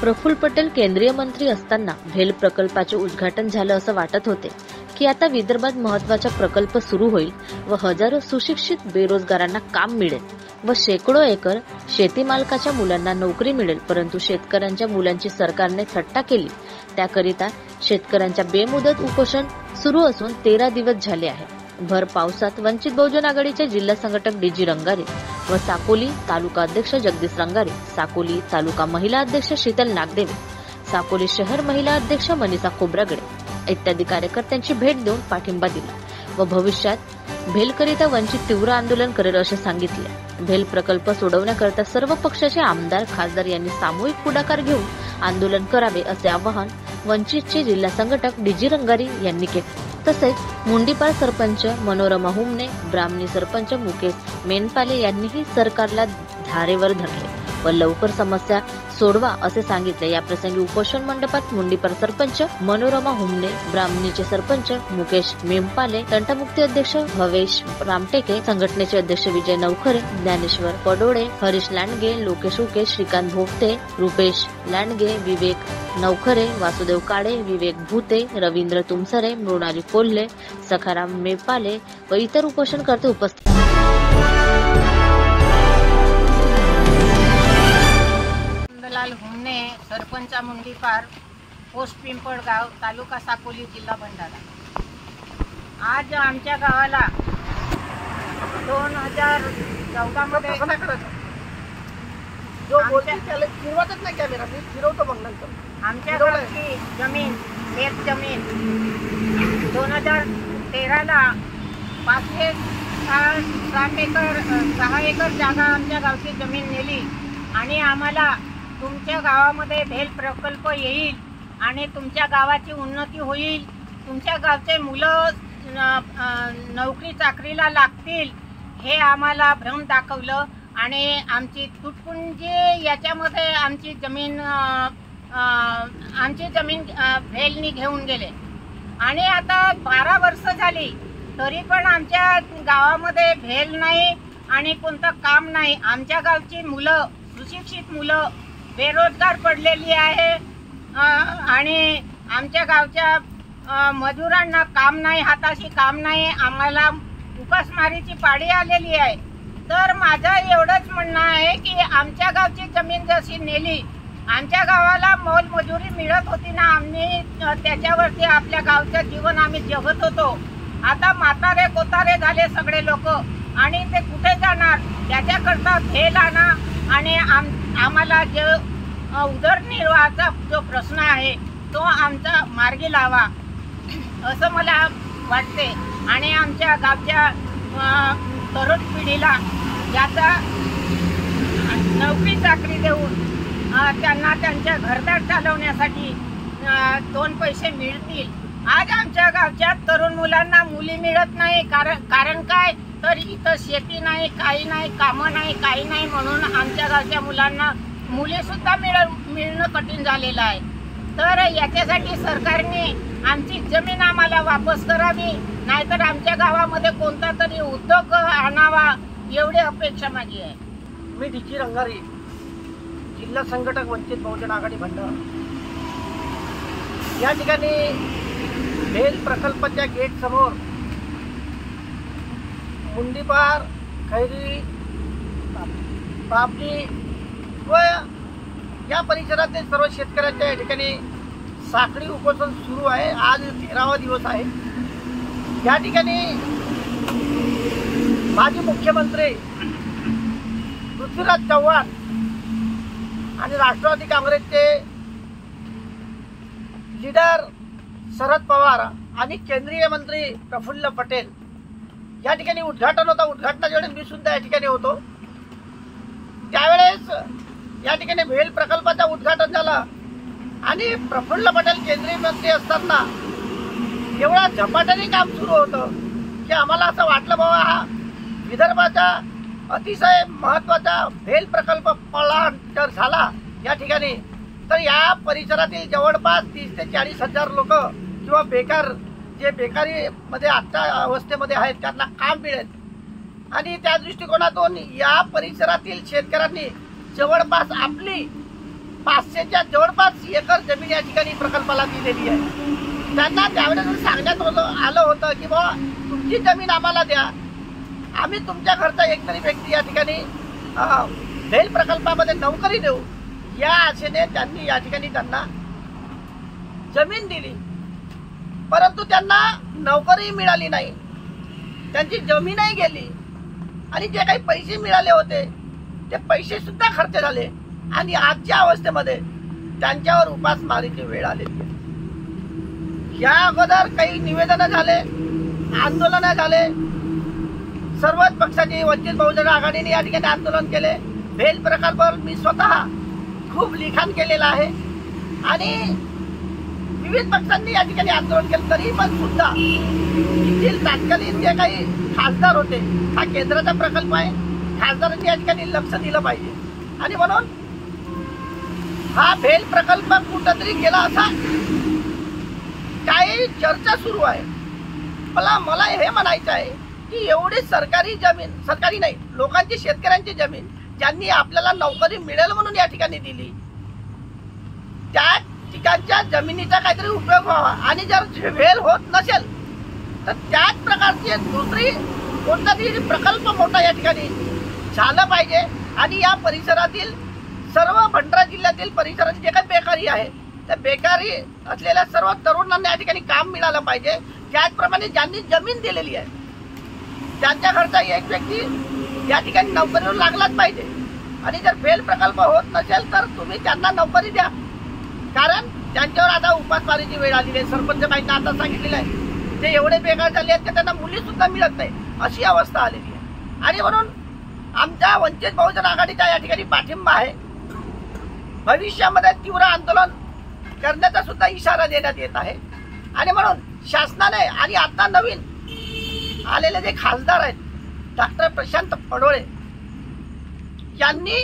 प्रफुल्ल पटेल केंद्रीय मंत्री असताना भेल प्रकल्पाचे उद्घाटन झालं असं वाटत होते की आता विदर्भात महत्त्वाचा प्रकल्प सुरू होईल व हजारो सुशिक्षित बेरोजगारांना काम मिळेल व शेकडो एकर शेती मालकाच्या मुलांना नोकरी मिळेल। परंतु शेतकऱ्यांच्या मुलांची सरकारने थट्टा केली। त्याकरिता शेतकऱ्यांच्या बेमुदत उपोषण सुरू असून 13 दिवस झाले आहे। भर पावसात वंचित बहुजन आघाडीचे जिल्हा संघटक डी.जी. रंगारे व साकोली तालुका अध्यक्ष जगदीश रंगारे, साकोली तालुका महिला अध्यक्ष शीतल नागदेवे, साकोली शहर महिला अध्यक्ष मनीषा खोब्रागडे इत्यादी कार्यकर्त्यांची भेट देऊन पाठिंबा दिला व भविष्यात भेलकरिता वंचित तीव्र आंदोलन करेल असे सांगितले। भेल प्रकल्प सोडवण्याकरिता सर्व पक्षाचे आमदार खासदार यांनी सामूहिक पुढाकार घेऊन आंदोलन करावे असे आवाहन वंचितचे जिल्हा संघटक डी.जी. रंगारे यांनी केले। तसेच मुंडीपार सरपंच मनोरमा हुमने, ब्राह्मणी सरपंच मुकेश मेनपाले यांनीही सरकारला धारेवर धरले व लवकर समस्या सोडवा असे सांगितले। या प्रसंगी उपोषण मंडपात मुंडीपार सरपंच मनोरमा हुमने, ब्राह्मणीचे सरपंच मुकेश मेनपाले, तंटामुक्ती अध्यक्ष भवेश रामटेके, संघटनेचे अध्यक्ष विजय नवखरे, ज्ञानेश्वर पडोळे, हरीश लांडगे, लोकेश उके, श्रीकांत भोगते, रुपेश लांडगे, विवेक नवखरे, वासुदेव काळे, विवेक भूते, रवींद्र तुमसरे, मृणाली कोल्हे, सखाराम मेपाले व इतर उपोषणकर्ते उपस्थित। हुमने, सरपंच मुंडीपार, पोस्ट पिंपळगाव, तालुका साकोली, जिल्हा भंडारा। आज आमच्या गावाला 2014 मध्ये आमच्या गावची जमीन शेत जमीन 2013 ला 6 एकर जागा आमच्या गावची जमीन नेली आणि आम्हाला तुमच्या गावामध्ये भेल प्रकल्प येईल आणि तुमच्या गावाची उन्नती होईल, तुमच्या गावचे मुलं नोकरी चाकरीला लागतील हे आम्हाला भ्रम दाखवलं आणि आमची तुटपुंजी याच्यामध्ये आमची जमीन भेलनी घेऊन गेले आणि आता 12 वर्ष झाली तरी पण आमच्या गावामध्ये भेल नाही आणि कोणतं काम नाही। आमच्या गावची मुलं सुशिक्षित मुलं बेरोजगार पडलेली आहे आणि आमच्या गावच्या मजुरांना काम नाही, हाताशी काम नाही, आम्हाला उपासमारीची पाळी आलेली आहे। तर माझं एवढंच म्हणणं आहे की आमच्या गावची जमीन जशी नेली, आमच्या गावाला मोलमजुरी मिळत होती ना, आम्ही त्याच्यावरती आपल्या गावचं जीवन आम्ही जगत होतो। आता म्हातारे कोतारे झाले सगळे लोक आणि ते कुठे जाणार, त्याच्याकरता भेल आणा आणि आम्हाला जे उदरनिर्वाहाचा जो प्रश्न आहे तो आमचा मार्गी लावा असं मला वाटते आणि आमच्या गावच्या तरुण पिढीला याचा नोकरी चाकरी देऊन त्यांना त्यांच्या घरदार चालवण्यासाठी 2 पैसे मिळतील। आज आमच्या गावच्या तरुण मुलांना मुली मिळत नाही, कारण काय तर इथं शेती नाही, काही नाही, कामं नाही, काही नाही, म्हणून आमच्या गावच्या मुलांना मुली सुद्धा मिळणं कठीण झालेलं आहे। तर याच्यासाठी सरकारने आमची जमीन आम्हाला वापस करावी, नाहीतर आमच्या गावामध्ये कोणता तरी उद्योग आणावा एवढी अपेक्षा माझी आहे। मी डी.जी. रंगारे, जिल्हा संघटक वंचित बहुजन आघाडी भंडारा। या ठिकाणी भेल प्रकल्पाच्या गेट समोर मुंडीपार, खैरी, बाबली व या परिसरातील सर्व शेतकऱ्यांच्या या ठिकाणी साखळी उपोषण सुरू आहे। आज 13वा दिवस आहे। या ठिकाणी माजी मुख्यमंत्री पृथ्वीराज चव्हाण आणि राष्ट्रवादी काँग्रेसचे लीडर शरद पवार आणि केंद्रीय मंत्री प्रफुल्ल पटेल या ठिकाणी उद्घाटन होता। उद्घाटनाच्या वेळेस मी सुद्धा या ठिकाणी होतो। त्यावेळेस या ठिकाणी भेल प्रकल्पाचं उद्घाटन झालं आणि प्रफुल्ल पटेल केंद्रीय मंत्री असताना एवढा झपाट्याने काम सुरू होतं की आम्हाला असं वाटलं बाबा हा विदर्भाचा अतिशय महत्वाचा भेल प्रकल्प जर झाला या ठिकाणी तर या परिसरातील जवळपास 30 ते 40 हजार लोक किंवा बेकार जे बेकारीमध्ये आजच्या अवस्थेमध्ये आहेत त्यांना काम मिळेल आणि त्या दृष्टिकोनातून या परिसरातील शेतकऱ्यांनी जवळपास आपली 500च्या जवळपास एकर जमीन या ठिकाणी प्रकल्पाला दिलेली आहे. त्यांना त्यावेळेस सांगण्यात आलं होतं की बाबा तुमची जमीन आम्हाला द्या, आम्ही तुमच्या घरचा एक तरी व्यक्ती या ठिकाणी भेल प्रकल्पामध्ये नोकरी देऊ. या आशेने त्यांनी या ठिकाणी त्यांना जमीन दिली, परंतु त्यांना नोकरी मिळाली नाही, त्यांची जमीनही गेली आणि जे काही पैसे मिळाले होते ते पैसे सुद्धा खर्च झाले आणि आजच्या अवस्थेमध्ये त्यांच्यावर उपासमारीची वेळ आलेली आहे. या अगोदर काही निवेदनं झाले, आंदोलन झाले, सर्वच पक्षाची वंचित बहुजन आघाडीने या ठिकाणी आंदोलन केले. भेल प्रकल्पावर मी स्वतः खूप लिखाण केलेलं आहे आणि विविध पक्षांनी या ठिकाणी आंदोलन केलं. तरी पण सुद्धा येथील तत्कालीन जे काही खासदार होते, हा केंद्राचा प्रकल्प आहे, खासदारांनी या ठिकाणी लक्ष दिलं पाहिजे आणि म्हणून हा भेल प्रकल्प कुठंतरी गेला असा काही चर्चा सुरू आहे. मला हे म्हणायचं आहे की एवढी सरकारी जमीन, सरकारी नाही, लोकांची, शेतकऱ्यांची जमीन ज्यांनी आपल्याला नोकरी मिळेल म्हणून या ठिकाणी दिली, त्या ठिकाणच्या जमिनीचा काहीतरी उपयोग व्हावा आणि जर भेल होत नसेल तर त्याच प्रकारची दुसरी कोणता तरी प्रकल्प मोठा या ठिकाणी झाला पाहिजे आणि या परिसरातील सर्व भंडारा जिल्ह्यातील परिसरातील जे काही बेकारी आहे त्या बेकारी असलेल्या सर्व तरुणांना या ठिकाणी काम मिळालं पाहिजे. त्याचप्रमाणे ज्यांनी जमीन दिलेली आहे त्यांच्या घरचा एक व्यक्ती या ठिकाणी नोकरीवर लागलाच पाहिजे आणि जर भेल प्रकल्प होत नसेल तर तुम्ही त्यांना नोकरी द्या, कारण त्यांच्यावर आता उपासमारीची वेळ आलेली आहे. सरपंच बाईंना आता सांगितलेलं आहे ते एवढे बेकार झाले आहेत की त्यांना मुली सुद्धा मिळत नाही, अशी अवस्था आलेली आहे. आणि म्हणून आमच्या वंचित बहुजन आघाडीचा या ठिकाणी पाठिंबा आहे. भविष्यामध्ये तीव्र आंदोलन करण्याचा सुद्धा इशारा देण्यात येत आहे आणि म्हणून शासनाने आणि आता नवीन आलेले जे खासदार आहेत डॉक्टर प्रशांत पडोळे यांनी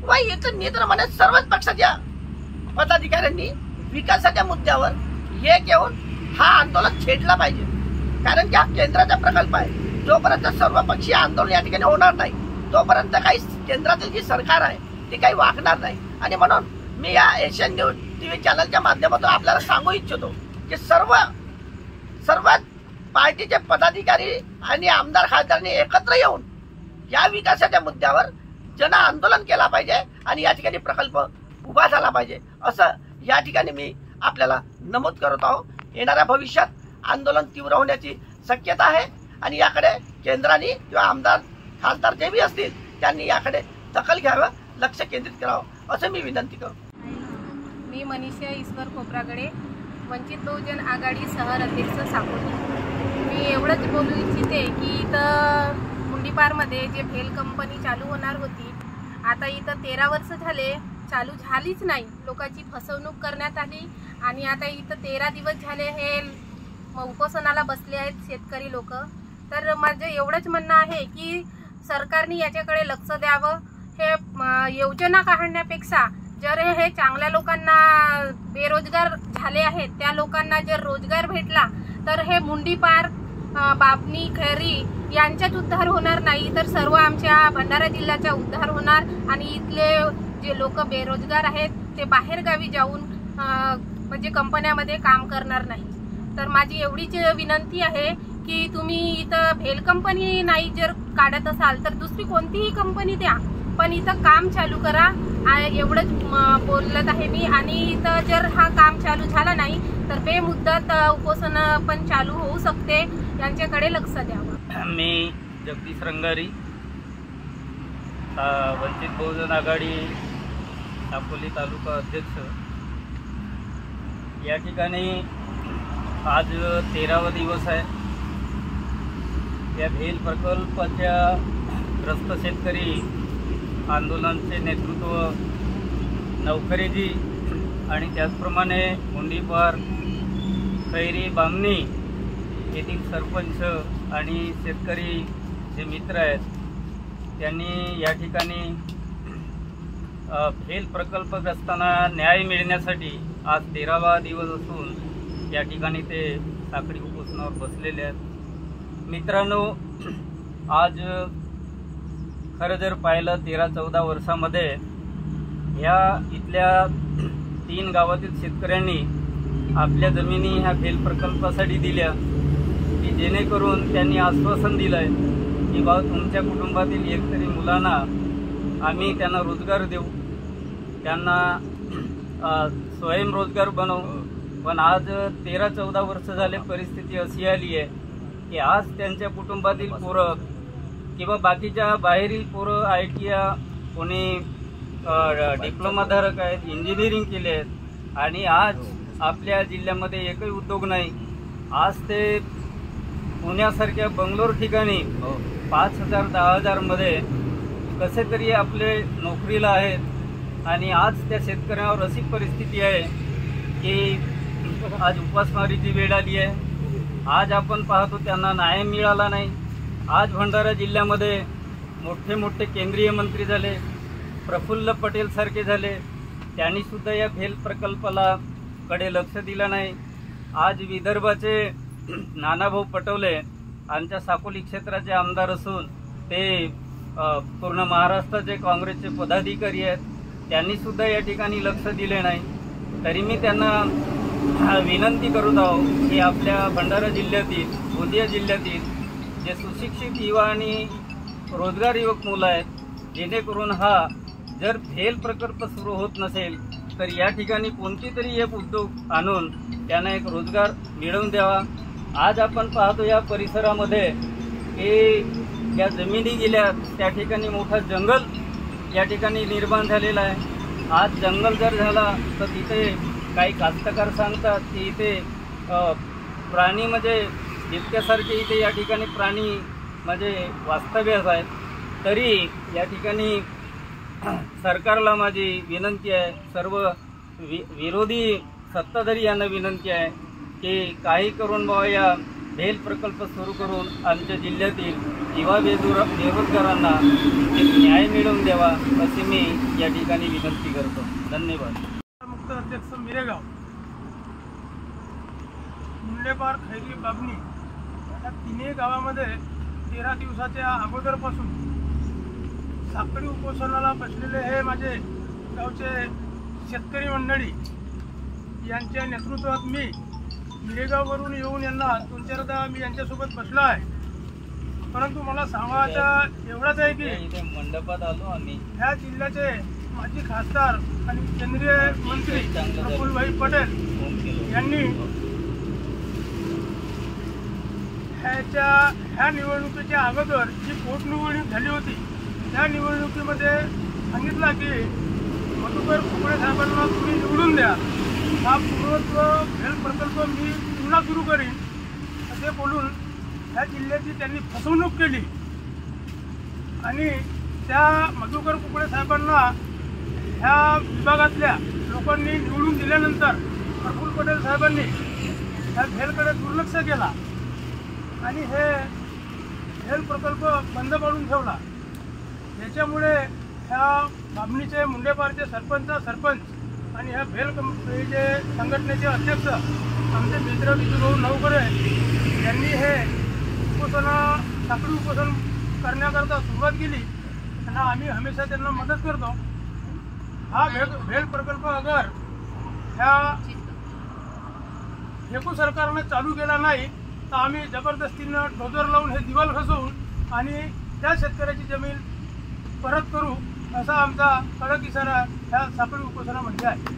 व इतर सर्वच पक्षाच्या पदाधिकाऱ्यांनी विकासाच्या मुद्द्यावर एक येऊन हा आंदोलन छेडला पाहिजे, कारण की हा केंद्राचा प्रकल्प आहे. जोपर्यंत सर्वपक्षीय आंदोलन या ठिकाणी होणार नाही तोपर्यंत काही केंद्रातील जी सरकार आहे ती काही वागणार नाही. आणि म्हणून मी या एशियन न्यूज टीव्ही चॅनलच्या माध्यमातून आपल्याला सांगू इच्छितो की सर्व पार्टीचे पदाधिकारी आणि आमदार खासदारांनी एकत्र येऊन या विकासाच्या मुद्द्यावर जन आंदोलन केला पाहिजे आणि या ठिकाणी प्रकल्प उभा झाला पाहिजे, असं या ठिकाणी मी आपल्याला नमूद करत आहोत. येणाऱ्या भविष्यात आंदोलन तीव्र होण्याची शक्यता आहे आणि याकडे केंद्राने किंवा आमदार खासदार जे बी असतील त्यांनी याकडे दखल घ्यावं, लक्ष केंद्रित करावं असं मी विनंती करतो. मी मनीषा ईश्वर खोपरागडे, वंचित बहुजन आघाडी शहर अध्यक्ष साकोली. मी एवढंच बोलू इच्छिते की इथं मुंडीपारमध्ये जे भेल कंपनी चालू होणार होती, आता इथं 13 वर्ष झाले चालू झालीच नाही. लोकांची फसवणूक करण्यात आली आणि आता इथं 13 दिवस झाले हे उपोषणाला बसले आहेत शेतकरी लोक. तर माझं एवढंच म्हणणं आहे की सरकारने याच्याकडे लक्ष द्यावं. हे योजना काढण्यापेक्षा जर हे चांगल्या लोकांना बेरोजगार झाले आहेत त्या लोकांना जर रोजगार भेटला तर हे मुंडीपार, बाबनी, खैरी यांच्याच उद्धार होणार नाही तर सर्व आमच्या भंडारा जिल्ह्याचा उद्धार होणार आणि इथले जे लोक बेरोजगार आहेत ते बाहेरगावी जाऊन म्हणजे कंपन्यामध्ये काम करणार नाही. तर माझी एवढीच विनंती आहे की तुम्ही इथं भेल कंपनी नाही जर काढत असाल तर दुसरी कोणतीही कंपनी द्या, पण इथं काम चालू करा. एवढंच बोलत आहे मी. आणि इथं जर हा काम चालू झाला नाही तर बेमुदत उपोषण पण चालू होऊ शकते, यांच्याकडे लक्ष द्यावं. मी जगदीश रंगारी, वंचित बहुजन आघाडी साकोली तालुका अध्यक्ष. या ठिकाणी आज 13वा दिवस आहे. या भेल प्रकल्पाच्या ग्रस्त शेतकरी आंदोलनाचे नेतृत्व नवखरेजी आणि त्याचप्रमाणे मुंडीपार, खैरी, बामणी येथील सरपंच आणि शेतकरी जे मित्र आहेत त्यांनी या ठिकाणी भेल प्रकल्पग्रस्तांना न्याय मिळण्यासाठी आज 13वा दिवस असून या ठिकाणी ते साखळी उपोषणावर बसलेले आहेत. मित्रांनो, आज खरं जर पाहिलं 13-14 वर्षामध्ये ह्या इथल्या 3 गावातील शेतकऱ्यांनी आपल्या जमिनी ह्या भेल प्रकल्पासाठी दिल्या, की जेणेकरून त्यांनी आश्वासन दिलंय की बा तुमच्या कुटुंबातील एकतरी मुलांना आम्ही त्यांना रोजगार देऊ, त्यांना स्वयंरोजगार बनवू. पण आज 13-14 वर्ष झाले परिस्थिती अशी आली आहे की आज त्यांच्या कुटुंबातील पोरं किंवा बाकीच्या बाहेरील पोरं ITI कोणी डिप्लोमाधारक आहेत, इंजिनिअरिंग केले आहेत, आणि आज आपल्या जिल्ह्यामध्ये एकही उद्योग नाही. आज ते पुण्यासारख्या बंगलोर ठिकाणी 5,000-10,000 मध्ये कसे तरी आपले नोकरीला आहेत. आणि आज त्या शेतकऱ्यांवर अशी परिस्थिती आहे की आज उपासमारीची वेळ आली आहे. आज आपण पाहतो त्यांना न्याय मिळाला नाही. आज भंडारा जिल्ह्यामध्ये मोठे मोठे केंद्रीय मंत्री झाले, प्रफुल्ल पटेल सारखे झाले, त्यांनी सुद्धा या भेल प्रकल्पाला कडे लक्ष दिलं नाही. आज विदर्भाचे नानाभाऊ पटोले आमच्या साकोली क्षेत्राचे आमदार असून ते पूर्ण महाराष्ट्राचे काँग्रेसचे पदाधिकारी आहेत, त्यांनी सुद्धा या ठिकाणी लक्ष दिले नाही. तरी मी त्यांना विनंती करत आहो की आपल्या भंडारा जिल्ह्यातील, गोंदिया जिल्ह्यातील जे सुशिक्षित युवा आणि रोजगार युवक मुलं आहेत, जेणेकरून हा जर भेल प्रकल्प सुरू होत नसेल तर या ठिकाणी कोणती तरी एक उद्योग आणून त्यांना एक रोजगार मिळवून द्यावा. आज आपण पाहतो या परिसरामध्ये की या जमिनी गेल्या, त्या ठिकाणी मोठा जंगल या ठिकाणी निर्माण झालेला आहे. आज जंगल जर झाला तर तिथे काही कास्तकार सांगतात की इथे प्राणी म्हणजे इतक्यासारखे इथे या ठिकाणी प्राणी म्हणजे वास्तव्यास आहेत. तरी या ठिकाणी सरकारला माझी विनंती आहे, सर्व विरोधी सत्ताधारी यांना विनंती आहे की काही करून बाबा या भेल प्रकल्प सुरू करून आमच्या जिल्ह्यातील युवा बेरोजगारांना एक न्याय मिळवून द्यावा अशी मी या ठिकाणी विनंती करतो. धन्यवाद. मुक्त अध्यक्ष मिरेगाव, मुंडेपार, खैरी, बाबणी या तिन्ही गावामध्ये 13 दिवसाच्या अगोदरपासून साखळी उपोषणाला बसलेले हे माझे गावचे शेतकरी मंडळी यांच्या नेतृत्वात मी मिरेगाववरून येऊन यांना 2-4दा मी यांच्यासोबत बसलो आहे. परंतु मला सांगायचं एवढंच आहे की मंडपात आलो आम्ही, ह्या जिल्ह्याचे माजी खासदार आणि केंद्रीय मंत्री प्रफुल्लभाई पटेल यांनी ह्या निवडणुकीच्या अगोदर जी पोटनिवडणूक झाली होती त्या निवडणुकीमध्ये सांगितलं की मधुकर कुकडे साहेबांना तुम्ही निवडून द्या, हा पूर्णत्व भेल प्रकल्प मी पुन्हा सुरू करीन असे बोलून ह्या जिल्ह्याची त्यांनी फसवणूक केली. आणि त्या मधुकर कुकडे साहेबांना ह्या विभागातल्या लोकांनी निवडून दिल्यानंतर प्रफुल्ल पटेल साहेबांनी ह्या भेलकडे दुर्लक्ष केला आणि हे भेल प्रकल्प बंद पाडून ठेवला. याच्यामुळे ह्या बाबणीचे, मुंडेपारचे सरपंच आणि ह्या भेल जे संघटनेचे अध्यक्ष आमचे मित्र विजूभाऊ नवकरे यांनी हे साखळी उपोषण करण्याकरता सुरुवात केली आणि आम्ही हमेशा त्यांना मदत करतो. हा भेल प्रकल्प अगर ह्या हेकू सरकारने चालू केला नाही तर आम्ही जबरदस्तीनं डोजर लावून हे दिवाल खसवून आणि त्या शेतकऱ्याची जमीन परत करू असा आमचा कडक इशारा ह्या साखळी उपोषणामध्ये आहे.